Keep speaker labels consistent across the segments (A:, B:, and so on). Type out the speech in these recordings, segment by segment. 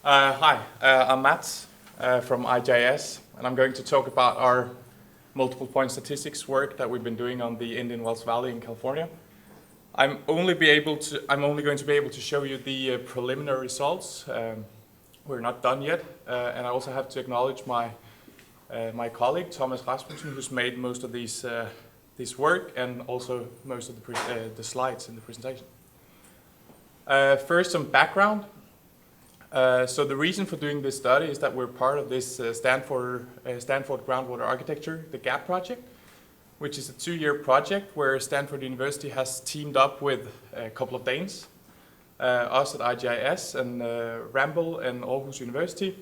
A: Hi, I'm Mats from IJS, and I'm going to talk about our multiple point statistics work that we've been doing on the Indian Wells Valley in California. I'm only going to be able to show you the preliminary results. We're not done yet, and I also have to acknowledge my colleague Thomas Rasmussen, who's made most of this work and also most of the slides in the presentation. First, some background. So the reason for doing this study is that we're part of this Stanford Groundwater Architecture, the GAP project, which is a 2-year project where Stanford University has teamed up with a couple of Danes, us at IGIS and Ramboll and Aarhus University.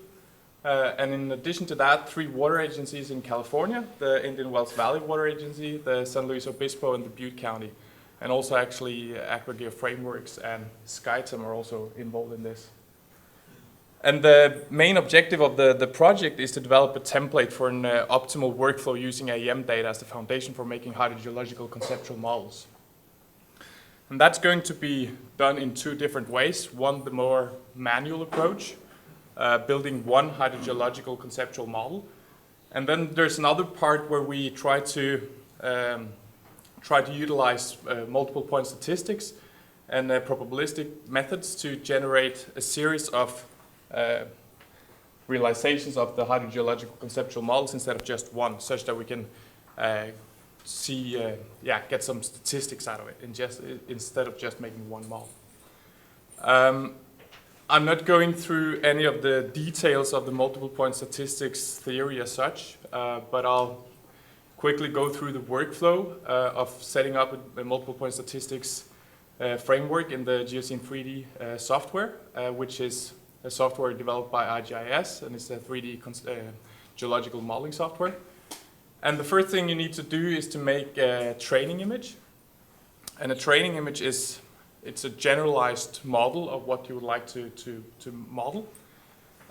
A: And in addition to that, 3 water agencies in California, the Indian Wells Valley Water Agency, the San Luis Obispo, and the Butte County. And also actually Aquageo Frameworks and SkyTem are also involved in this. And the main objective of the project is to develop a template for an optimal workflow using AEM data as the foundation for making hydrogeological conceptual models. And that's going to be done in 2 different ways. One, the more manual approach, building one hydrogeological conceptual model. And then there's another part where we try to utilize multiple point statistics and probabilistic methods to generate a series of realizations of the hydrogeological conceptual models instead of just one, such that we can get some statistics out of it instead of just making one model. I'm not going through any of the details of the multiple point statistics theory as such, but I'll quickly go through the workflow of setting up a multiple point statistics framework in the Geoscene 3D software, which is a software developed by IGIS, and it's a 3D geological modeling software. And the first thing you need to do is to make a training image. And a training image it's a generalized model of what you would like to model.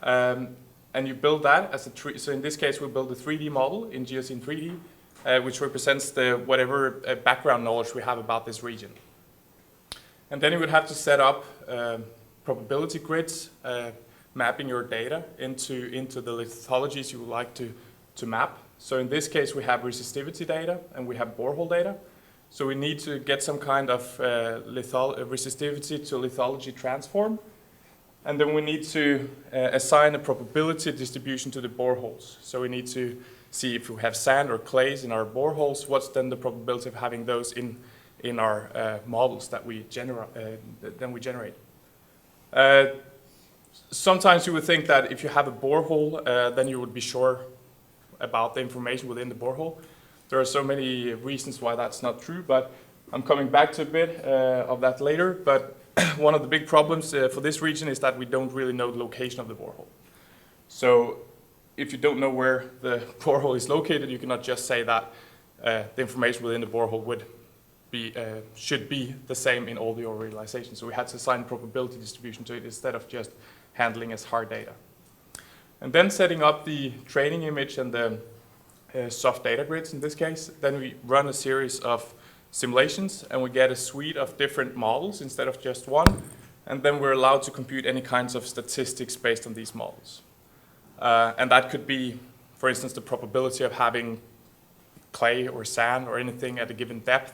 A: And you build that as a tree. So in this case, we build a 3D model in Geoscene 3D, which represents whatever background knowledge we have about this region. And then you would have to set up probability grids, mapping your data into the lithologies you would like to map. So in this case, we have resistivity data and we have borehole data. So we need to get some kind of resistivity to lithology transform. And then we need to assign a probability distribution to the boreholes. So we need to see if we have sand or clays in our boreholes, what's then the probability of having those in our models that we generate. Sometimes you would think that if you have a borehole, then you would be sure about the information within the borehole. There are so many reasons why that's not true, but I'm coming back to a bit of that later. But one of the big problems for this region is that we don't really know the location of the borehole. So if you don't know where the borehole is located, you cannot just say that the information within the borehole should be the same in all your realizations. So we had to assign probability distribution to it instead of just handling as hard data. And then setting up the training image and the soft data grids in this case, then we run a series of simulations and we get a suite of different models instead of just one. And then we're allowed to compute any kinds of statistics based on these models. And that could be, for instance, the probability of having clay or sand or anything at a given depth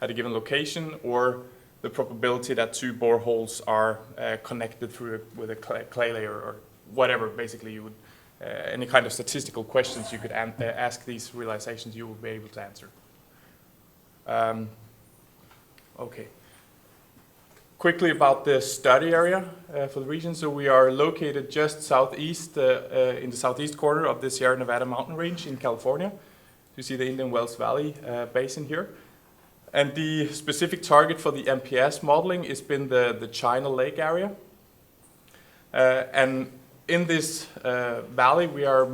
A: at a given location, or the probability that 2 boreholes are connected with a clay layer, or whatever. Basically, you would any kind of statistical questions you could ask these realizations, you will be able to answer. Okay. Quickly about the study area for the region. So we are located just southeast, in the southeast corner of the Sierra Nevada mountain range in California. You see the Indian Wells Valley basin here. And the specific target for the MPS modeling has been the China Lake area. And in this valley, we are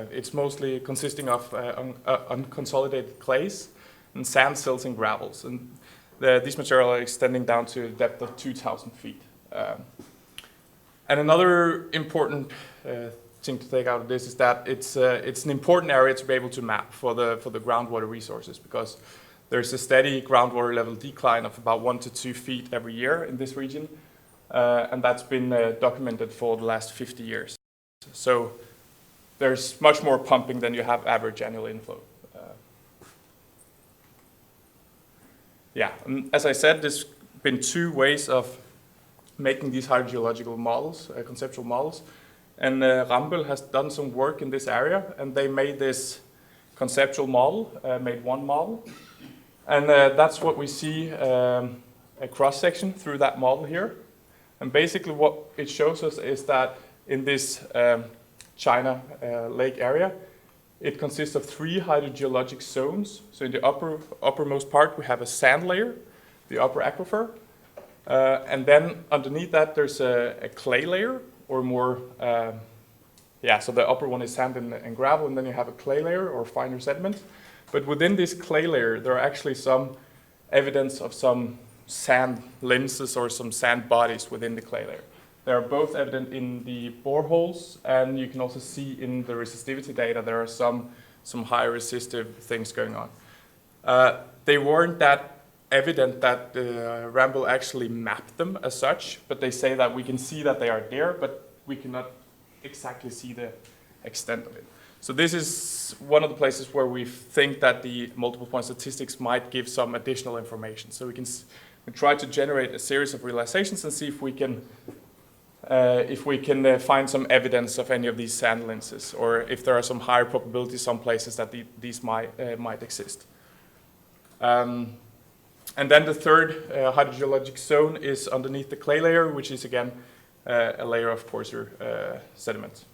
A: it's mostly consisting of unconsolidated clays and sand, silts, and gravels. And these materials are extending down to a depth of 2,000 feet. And another important thing to take out of this is that it's an important area to be able to map for the groundwater resources, because there's a steady groundwater level decline of about 1 to 2 feet every year in this region. and that's been documented for the last 50 years. So there's much more pumping than you have average annual inflow. Yeah, and as I said, there's been two ways of making these hydrogeological models, conceptual models. And Rambøll has done some work in this area, and they made this conceptual model, made one model. And that's what we see, a cross-section through that model here. And basically what it shows us is that in this China lake area, it consists of 3 hydrogeologic zones. So in the uppermost part, we have a sand layer, the upper aquifer. And then underneath that, there's a clay layer, or more, so the upper one is sand and gravel, and then you have a clay layer, or finer sediment. But within this clay layer, there are actually some evidence of some sand lenses or some sand bodies within the clay layer. They are both evident in the boreholes, and you can also see in the resistivity data there are some high resistive things going on. They weren't that evident that Rambøll actually mapped them as such, but they say that we can see that they are there, but we cannot exactly see the extent of it. So this is one of the places where we think that the multiple point statistics might give some additional information. So we try to generate a series of realizations and see if we can find some evidence of any of these sand lenses, or if there are some higher probabilities some places that these might exist. And then the third hydrogeologic zone is underneath the clay layer, which is again a layer of coarser sediment.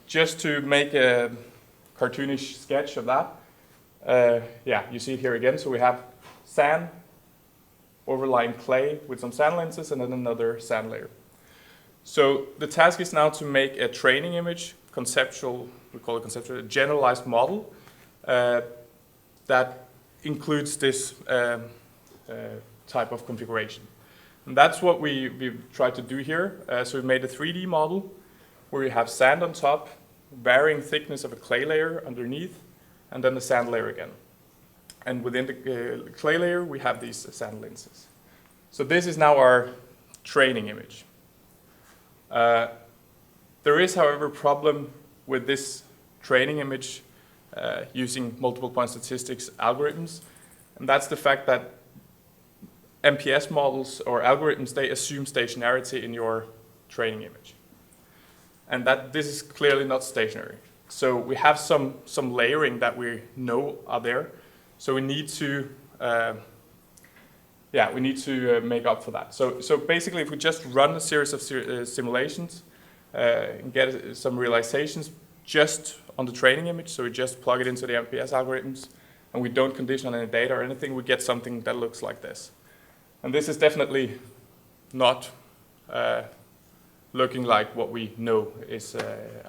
A: Just to make a cartoonish sketch of that, you see it here again. So we have sand, overlying clay with some sand lenses, and then another sand layer. So the task is now to make a training image, conceptual, we call it conceptual, a generalized model that includes this type of configuration. And that's what we tried to do here. So we made a 3D model where you have sand on top, varying thickness of a clay layer underneath, and then the sand layer again. And within the clay layer, we have these sand lenses. So this is now our training image. There is, however, a problem with this training image using multiple point statistics algorithms, and that's the fact that MPS models or algorithms, they assume stationarity in your training image. And that this is clearly not stationary. So we have some layering that we know are there. So we need to make up for that. So basically, if we just run a series of simulations and get some realizations just on the training image, so we just plug it into the MPS algorithms, and we don't condition on any data or anything, we get something that looks like this. And this is definitely not looking like what we know is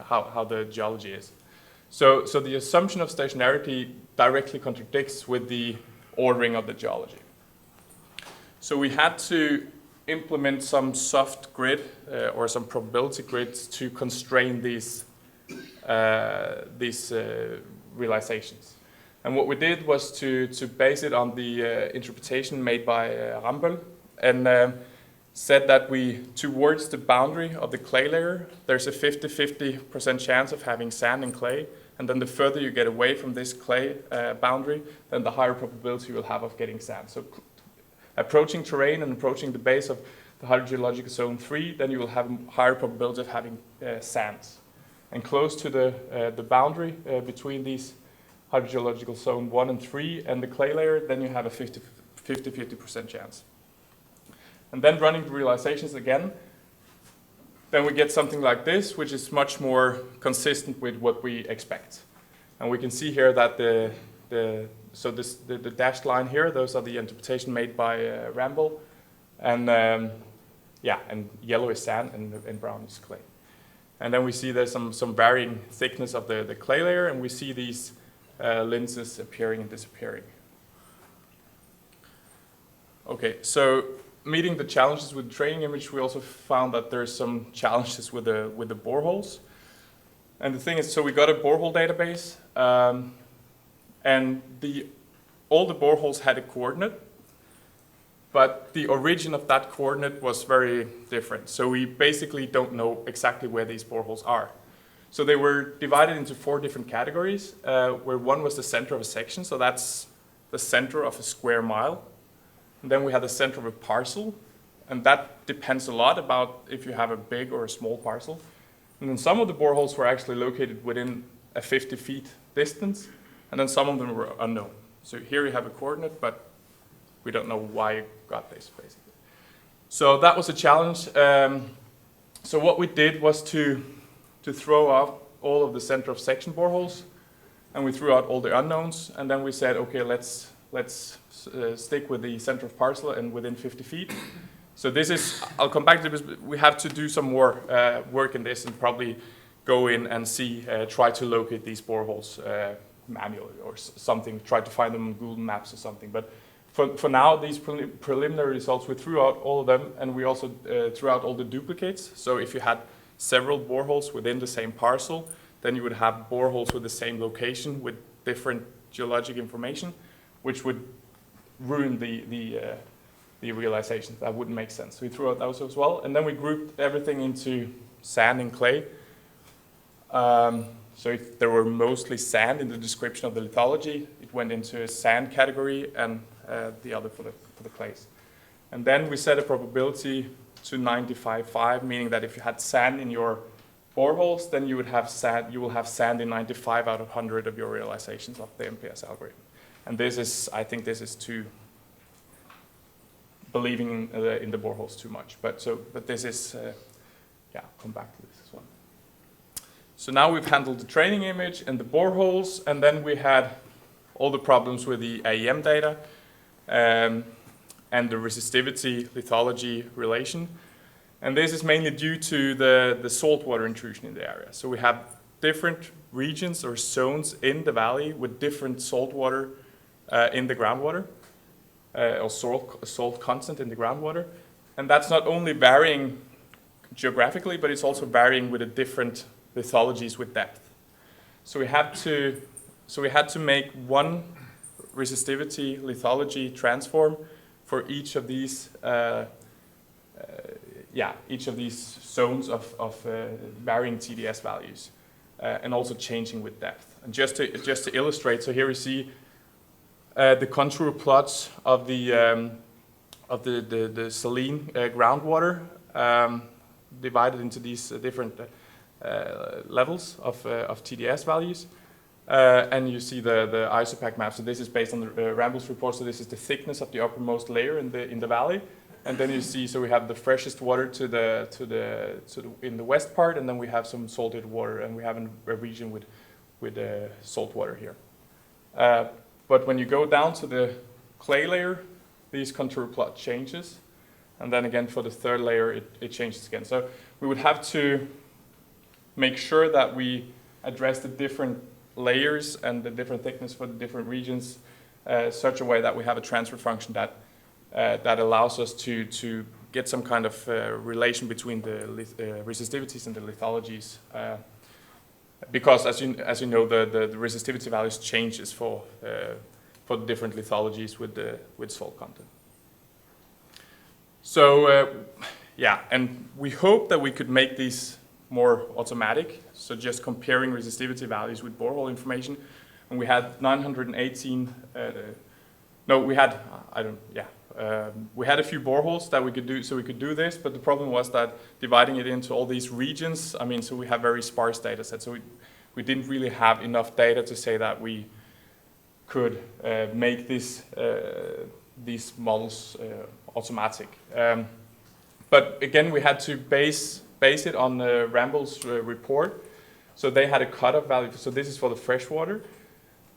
A: how the geology is. So the assumption of stationarity directly contradicts with the ordering of the geology. So we had to implement some soft grid or some probability grids to constrain these realizations. And what we did was to base it on the interpretation made by Rambøll, and said that towards the boundary of the clay layer, there's a 50-50% chance of having sand and clay, and then the further you get away from this clay boundary, then the higher probability you will have of getting sand. So approaching terrain and approaching the base of the hydrogeological zone 3, then you will have a higher probability of having sands. And close to the boundary between these hydrogeological zone 1 and 3 and the clay layer, then you have a 50-50% chance. And then running the realizations again, then we get something like this, which is much more consistent with what we expect. And we can see here that the dashed line here, those are the interpretation made by Rambøll, and and yellow is sand and brown is clay. And then we see there's some varying thickness of the clay layer, and we see these lenses appearing and disappearing. Okay, so meeting the challenges with the training image, we also found that there's some challenges with the boreholes. And the thing is, so we got a borehole database, and all the boreholes had a coordinate, but the origin of that coordinate was very different. So we basically don't know exactly where these boreholes are. So they were divided into 4 different categories, where one was the center of a section, so that's the center of a square mile. And then we had the center of a parcel, and that depends a lot about if you have a big or a small parcel. And then some of the boreholes were actually located within a 50 feet distance, and then some of them were unknown. So here you have a coordinate, but we don't know why you got this, basically. So that was a challenge. So what we did was to throw out all of the center of section boreholes, and we threw out all the unknowns, and then we said, okay, let's stick with the center of parcel and within 50 feet. So this is, I'll come back to this, but we have to do some more work in this and probably go in and see, try to locate these boreholes manually or something, try to find them on Google Maps or something. But for now, these preliminary results, we threw out all of them, and we also threw out all the duplicates. So if you had several boreholes within the same parcel, then you would have boreholes with the same location with different geologic information, which would ruin the realization. That wouldn't make sense. So we threw out those as well, and then we grouped everything into sand and clay. So if there were mostly sand in the description of the lithology, it went into a sand category, and the other for the clays. And then we set a probability to 95.5, meaning that if you had sand in your boreholes, then you would have sand. You will have sand in 95 out of 100 of your realizations of the MPS algorithm. And this is, I think, this is too believing in the boreholes too much. But this is, yeah, I'll come back to this as well. So now we've handled the training image and the boreholes, and then we had all the problems with the AEM data and the resistivity lithology relation. And this is mainly due to the saltwater intrusion in the area. So we have different regions or zones in the valley with different saltwater in the groundwater, or salt content in the groundwater. And that's not only varying geographically, but it's also varying with the different lithologies with depth. So we had to make one resistivity lithology transform for each of these each of these zones of varying TDS values, and also changing with depth. And just to illustrate, so here we see the contour plots of the saline groundwater divided into these different levels of TDS values. And you see the isopac map. So this is based on the Rambles report. So this is the thickness of the uppermost layer in the valley. And then you see, so we have the freshest water in the west part, and then we have some salted water, and we have a region with salt water here. But when you go down to the clay layer, these contour plot changes, and then again for the third layer, it changes again. So we would have to make sure that we address the different layers and the different thickness for the different regions such a way that we have a transfer function that allows us to get some kind of relation between the resistivities and the lithologies. Because as you know, the resistivity values changes for the different lithologies with salt content. So yeah, and we hope that we could make these more automatic. So just comparing resistivity values with borehole information, and we had 918. We had a few boreholes that we could do, so we could do this, but the problem was that dividing it into all these regions, I mean, so we have very sparse data sets, so we didn't really have enough data to say that we could make these models automatic. But again, we had to base it on the Rambles report. So they had a cutoff value, so this is for the freshwater.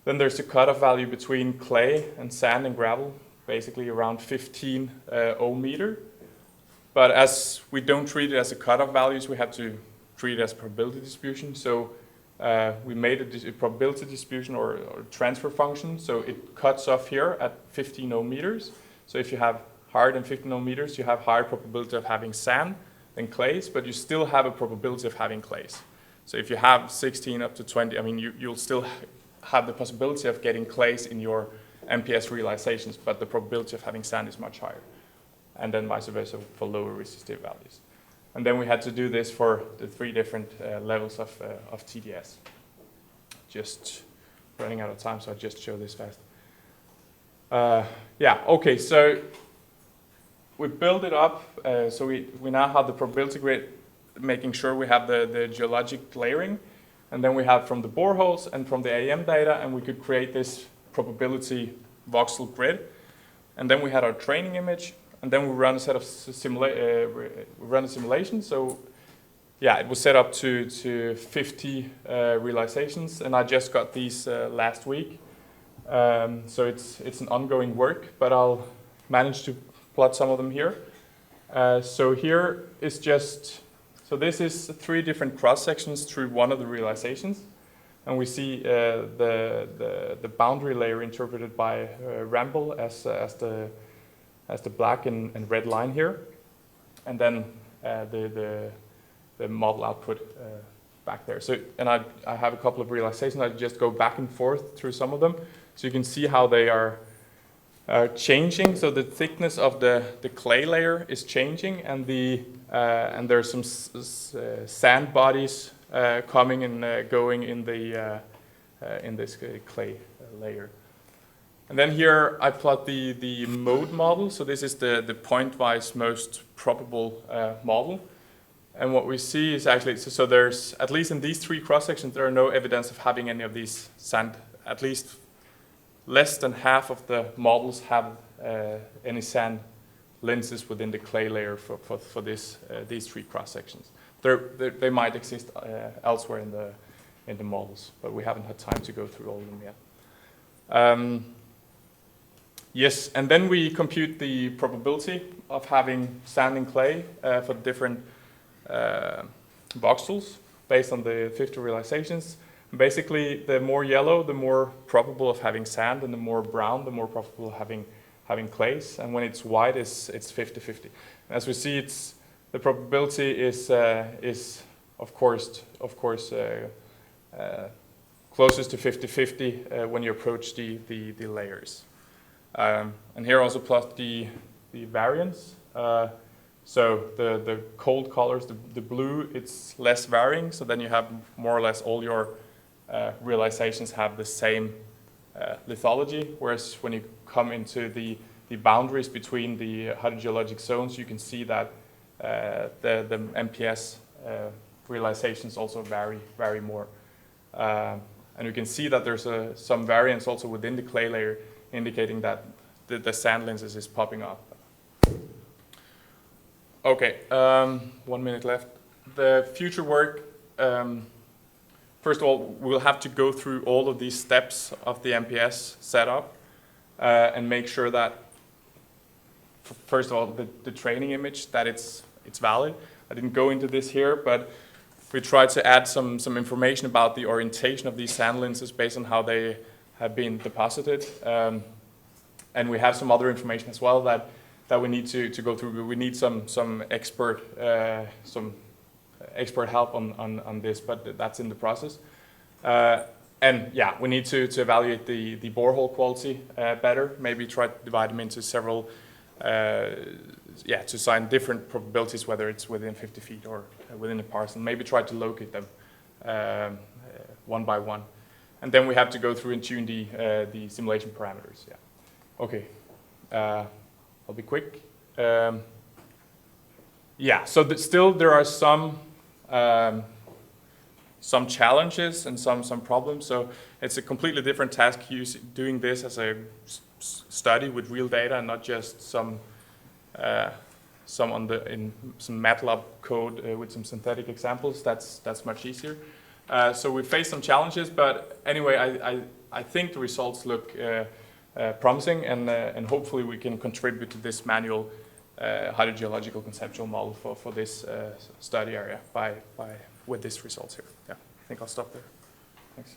A: Then there's a cutoff value between clay and sand and gravel, basically around 15 ohm meter. But as we don't treat it as a cutoff values, we have to treat it as probability distribution. So we made a probability distribution or transfer function. So it cuts off here at 15 ohm meters. So if you have higher than 15 ohm meters, you have higher probability of having sand than clays, but you still have a probability of having clays. So if you have 16 up to 20, I mean, you'll still have the possibility of getting clays in your MPS realizations, but the probability of having sand is much higher. and then vice versa for lower resistive values. And then we had to do this for the 3 different levels of TDS. Just running out of time, so I'll just show this fast. Yeah, okay, so we build it up, so we now have the probability grid, making sure we have the geologic layering, and then we have from the boreholes and from the AM data, and we could create this probability voxel grid. And then we had our training image, and then we run a set of simulation. So yeah, it was set up to 50 realizations, and I just got these last week. So it's an ongoing work, but I'll manage to plot some of them here. So here is just, so this is 3 different cross sections through one of the realizations, and we see the boundary layer interpreted by Ramble as the black and red line here, and then the model output back there. So, and I have a couple of realizations. I just go back and forth through some of them, so you can see how they are changing. So the thickness of the clay layer is changing, and and there's some sand bodies coming and going in this clay layer. And then here I plot the mode model. So this is the point-wise most probable model. And what we see is actually, so there's, at least in these 3 cross-sections, there are no evidence of having any of these sand. At least less than half of the models have any sand lenses within the clay layer for these 3 cross-sections. They might exist elsewhere in the models, but we haven't had time to go through all of them yet. Yes, and then we compute the probability of having sand and clay for different voxels based on the 50 realizations. Basically, the more yellow, the more probable of having sand, and the more brown, the more probable of having clays. And when it's white, it's 50-50. As we see, the probability is of course closest to 50-50 when you approach the layers. And here also plot the variance. So the cold colors, the blue, it's less varying. So then you have more or less all your realizations have the same lithology. Whereas when you come into the boundaries between the hydrogeologic zones, you can see that the MPS realizations also vary more. And you can see that there's some variance also within the clay layer, indicating that the sand lenses is popping up. Okay, 1 minute left. The future work, first of all, we'll have to go through all of these steps of the MPS setup and make sure that, first of all, the training image, that it's valid. I didn't go into this here, but we tried to add some information about the orientation of these sand lenses based on how they have been deposited. And we have some other information as well that we need to go through. We need some expert help on this, but that's in the process. And yeah, we need to evaluate the borehole quality better. Maybe try to divide them into several, to assign different probabilities, whether it's within 50 feet or within a parcel. Maybe try to locate them one by one. And then we have to go through and tune the simulation parameters. Yeah. Okay. I'll be quick. Yeah. So still there are some challenges and some problems. So it's a completely different task doing this as a study with real data and not just some MATLAB code with some synthetic examples. That's much easier. So we face some challenges, but anyway, I think the results look promising, and hopefully we can contribute to this manual hydrogeological conceptual model for this study area with these results here. Yeah, I think I'll stop there. Thanks.